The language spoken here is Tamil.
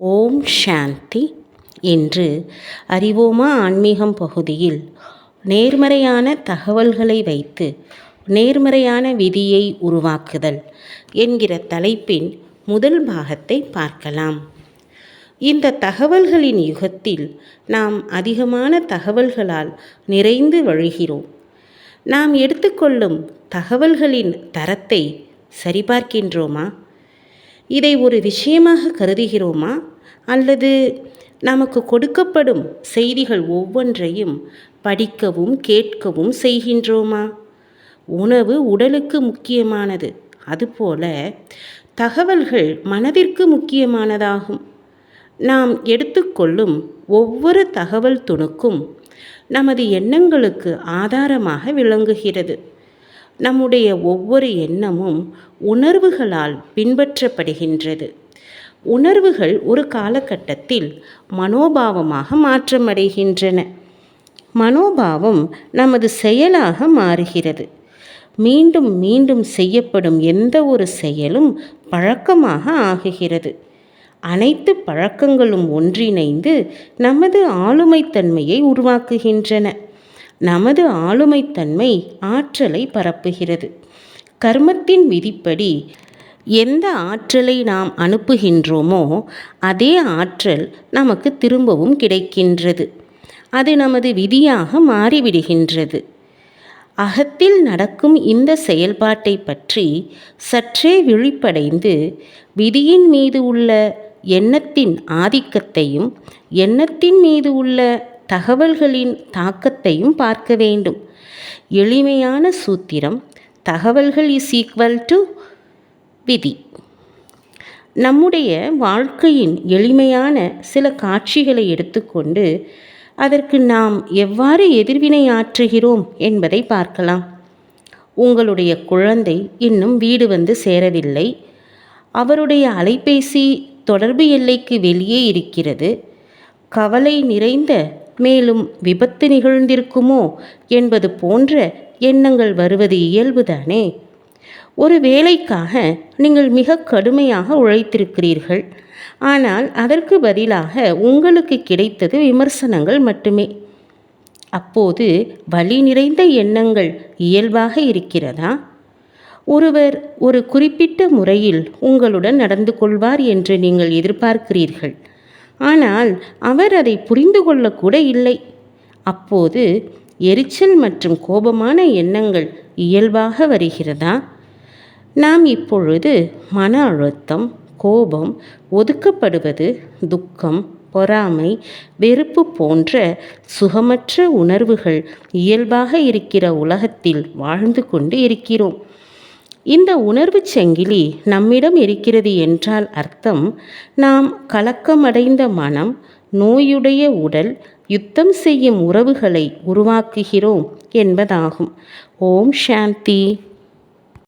ஓம் சாந்தி. இன்று அறிவோமா ஆன்மீகம் பகுதியில் நேர்மறையான தகவல்களை வைத்து நேர்மறையான விதியை உருவாக்குதல் என்கிற தலைப்பின் முதல் பாகத்தை பார்க்கலாம். இந்த தகவல்களின் யுகத்தில் நாம் அதிகமான தகவல்களால் நிறைந்து வழிகிறோம். நாம் எடுத்துக்கொள்ளும் தகவல்களின் தரத்தை சரிபார்க்கின்றோமா? இதை ஒரு விஷயமாக கருதுகிறோமா? அல்லது நமக்கு கொடுக்கப்படும் செய்திகள் ஒவ்வொன்றையும் படிக்கவும் கேட்கவும் செய்கின்றோமா? உணவு உடலுக்கு முக்கியமானது, அதுபோல தகவல்கள் மனதிற்கு முக்கியமானதாகும். நாம் எடுத்துக்கொள்ளும் ஒவ்வொரு தகவல் துணுக்கும் நமது எண்ணங்களுக்கு ஆதாரமாக விளங்குகிறது. நம்முடைய ஒவ்வொரு எண்ணமும் உணர்வுகளால் பின்பற்றப்படுகின்றது. உணர்வுகள் ஒரு காலகட்டத்தில் மனோபாவமாக மாற்றமடைகின்றன. மனோபாவம் நமது செயலாக மாறுகிறது. மீண்டும் மீண்டும் செய்யப்படும் எந்த ஒரு செயலும் பழக்கமாக ஆகுகிறது. அனைத்து பழக்கங்களும் ஒன்றிணைந்து நமது ஆளுமைத்தன்மையை உருவாக்குகின்றன. நமது ஆளுமைத்தன்மை ஆற்றலை பரப்புகிறது. கர்மத்தின் விதிப்படி எந்த ஆற்றலை நாம் அனுப்புகின்றோமோ அதே ஆற்றல் நமக்கு திரும்பவும் கிடைக்கின்றது. அது நமது விதியாக மாறிவிடுகின்றது. அகத்தில் நடக்கும் இந்த செயல்பாட்டை பற்றி சற்றே விழிப்படைந்து விதியின் மீது உள்ள எண்ணத்தின் ஆதிக்கத்தையும் எண்ணத்தின் மீது உள்ள தகவல்களின் தாக்கத்தையும் பார்க்க வேண்டும். எளிமையான சூத்திரம்: தகவல்கள் இஸ் ஈக்குவல் டு விதி. நம்முடைய வாழ்க்கையின் எளிமையான சில காட்சிகளை எடுத்துக்கொண்டு அதற்கு நாம் எவ்வாறு எதிர்வினை ஆற்றுகிறோம் என்பதை பார்க்கலாம். உங்களுடைய குழந்தை இன்னும் வீடு வந்து சேரவில்லை. அவருடைய அலைபேசி தொடர்பு எல்லைக்கு வெளியே இருக்கிறது. கவலை நிறைந்த மேலும் விபத்து நிகழ்ந்திருக்குமோ என்பது போன்ற எண்ணங்கள் வருவது இயல்புதானே. ஒரு வேலைக்காக நீங்கள் மிக கடுமையாக உழைத்திருக்கிறீர்கள். ஆனால் அதற்கு பதிலாக உங்களுக்கு கிடைத்தது விமர்சனங்கள் மட்டுமே. அப்போது வலி நிறைந்த எண்ணங்கள் இயல்பாக இருக்கிறதா? ஒருவர் ஒரு குறிப்பிட்ட முறையில் உங்களுடன் நடந்து கொள்வார் என்று நீங்கள் எதிர்பார்க்கிறீர்கள். ஆனால் அவர் அதை புரிந்து கொள்ளக்கூட இல்லை. அப்போது எரிச்சல் மற்றும் கோபமான எண்ணங்கள் இயல்பாக வருகிறதா? நாம் இப்பொழுது மன அழுத்தம், கோபம், ஒதுக்கப்படுவது, துக்கம், பொறாமை, வெறுப்பு போன்ற சுகமற்ற உணர்வுகள் இயல்பாக இருக்கிற உலகத்தில் வாழ்ந்து கொண்டு இருக்கிறோம். இந்த உணர்வு சங்கிலி நம்மிடம் இருக்கிறது என்றால் அர்த்தம் நாம் கலக்கமடைந்த மனம், நோயுடைய உடல், யுத்தம் செய்யும் உறவுகளை உருவாக்குகிறோம் என்பதாகும். ஓம் சாந்தி.